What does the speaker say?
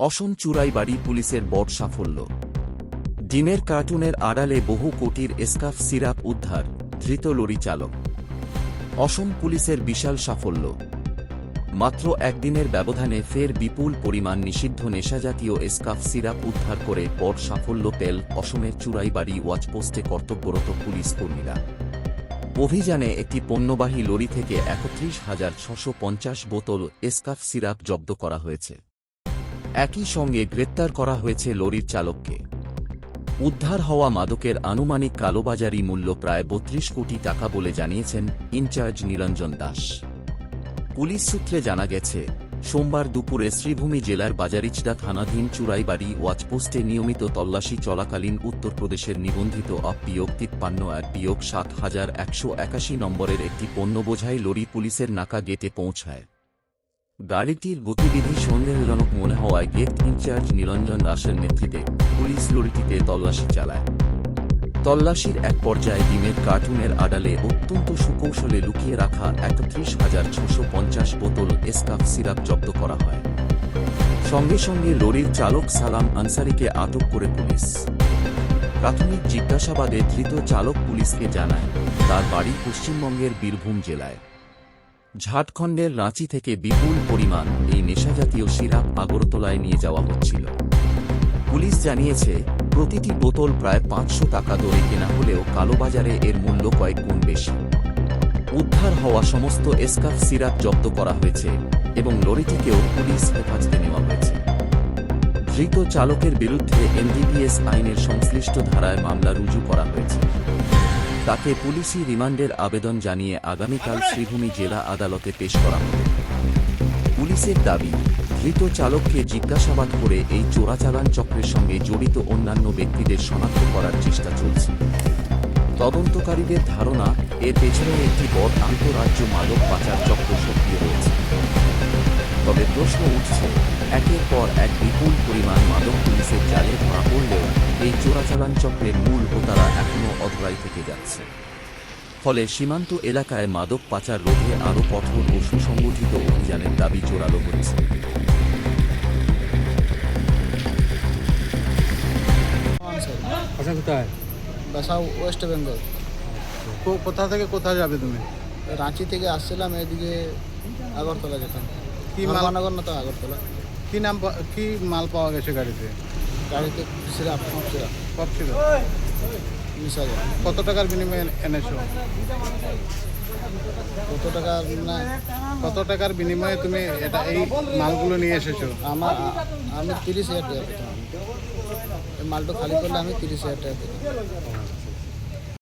অসম চুরাইবাড়ি পুলিশের বড় সাফল্য। ডিমের কার্টুনের আড়ালে বহু কোটির এসকাফ সিরাপ উদ্ধার, ধৃত লরি চালক। অসম পুলিশের বিশাল সাফল্য। মাত্র একদিনের ব্যবধানে ফের বিপুল পরিমাণ নিষিদ্ধ নেশাজাতীয় এসকাফ সিরাপ উদ্ধার করে বড় সাফল্য পেল অসমের চুরাইবাড়ি ওয়াচপোস্টে কর্তব্যরত পুলিশ কর্মীরা। অভিযানে একটি পণ্যবাহী লরি থেকে ৩১,৬৫০ বোতল এসকাফ সিরাপ জব্দ করা হয়েছে। একই সঙ্গে গ্রেপ্তার করা হয়েছে লরির চালককে। উদ্ধার হওয়া মাদকের আনুমানিক কালোবাজারি মূল্য প্রায় ৩২ কোটি টাকা বলে জানিয়েছেন ইনচার্জ নিরঞ্জন দাস। পুলিশ সূত্রে জানা গেছে, সোমবার দুপুরে শ্রীভূমি জেলার বাজারিচডা থানাধীন চুরাইবাড়ি ওয়াচপোস্টে নিয়মিত তল্লাশি চলাকালীন উত্তরপ্রদেশের নিবন্ধিত আপ-53-7,181 নম্বরের একটি পণ্যবোঝাই লরি পুলিশের নাকা গেটে পৌঁছায়। গাড়িটির গতিবিধি সন্দেহজনক মনে হওয়ায় গেট ইনচার্জ নিরঞ্জন দাসের নেতৃত্বে পুলিশ লরিটিতে তল্লাশি চালায়। তল্লাশির এক পর্যায়ে ডিমের কার্টুনের আড়ালে অত্যন্ত সুকৌশলে লুকিয়ে রাখা ৩১,৬৫০ বোতল এসকাফ সিরাপ জব্দ করা হয়। সঙ্গে সঙ্গে লরির চালক সালাম আনসারিকে আটক করে পুলিশ। প্রাথমিক জিজ্ঞাসাবাদে ধৃত চালক পুলিশকে জানায়, তার বাড়ি পশ্চিমবঙ্গের বীরভূম জেলায়। ঝাড়খণ্ডের রাঁচি থেকে বিপুল পরিমাণ এই নেশাজাতীয় সিরাপ আগরতলায় নিয়ে যাওয়া হচ্ছিল। পুলিশ জানিয়েছে, প্রতিটি বোতল প্রায় ৫০০ টাকা দরে কেনা হলেও কালোবাজারে এর মূল্য কয়েক গুণ বেশি। উদ্ধার হওয়া সমস্ত এসকাফ সিরাপ জব্দ করা হয়েছে এবং লরিটিকেও পুলিশ হেফাজতে নেওয়া হয়েছে। ধৃত চালকের বিরুদ্ধে এনডিপিএস আইনের সংশ্লিষ্ট ধারায় মামলা রুজু করা হয়েছে। তাকে পুলিশি রিমান্ডের আবেদন জানিয়ে আগামীকাল শ্রীভূমি জেলা আদালতে পেশ করা হবে। পুলিশের দাবি, ধৃত চালককে জিজ্ঞাসাবাদ করে এই চোরাচালান চক্রের সঙ্গে জড়িত অন্যান্য ব্যক্তিদের শনাক্ত করার চেষ্টা চলছে। তদন্তকারীদের ধারণা, এর পেছনে একটি বড় আন্তঃরাজ্য মাদক পাচার চক্র সক্রিয় রয়েছে। তবে প্রশ্ন উঠছে, একের পর এক বিপুল পরিমাণ মাদক পুলিশের জালে ধরা পড়লেও এই চোরাচালান চক্রের মূল হোতারা এখনও অধরাই থেকে যাচ্ছে। ফলে সীমান্ত এলাকায় মাদক পাচার রোধে আরও কঠোর ও সুসংগঠিত অভিযানের দাবি জোরালো হচ্ছে। বাসা ওয়েস্ট বেঙ্গল। কোথা থেকে কোথায় যাবে তুমি? রাঁচি থেকে আসছিলাম, এদিকে আগরতলা যেতাম। কি কি মাল? মানাগর না তো আগরতলা। কি মাল পাওয়া গেছে গাড়িতে? গাড়িতে সিরাপ কপ ছিল? 20,000। কত টাকার বিনিময়ে এনেছো? কত টাকা না, কত টাকার বিনিময়ে তুমি এই মালগুলো নিয়ে এসেছো? আমি 30,000 টাকা পেতাম। এই মালটা খালি করলে আমি 30,000 টাকা পেতাম।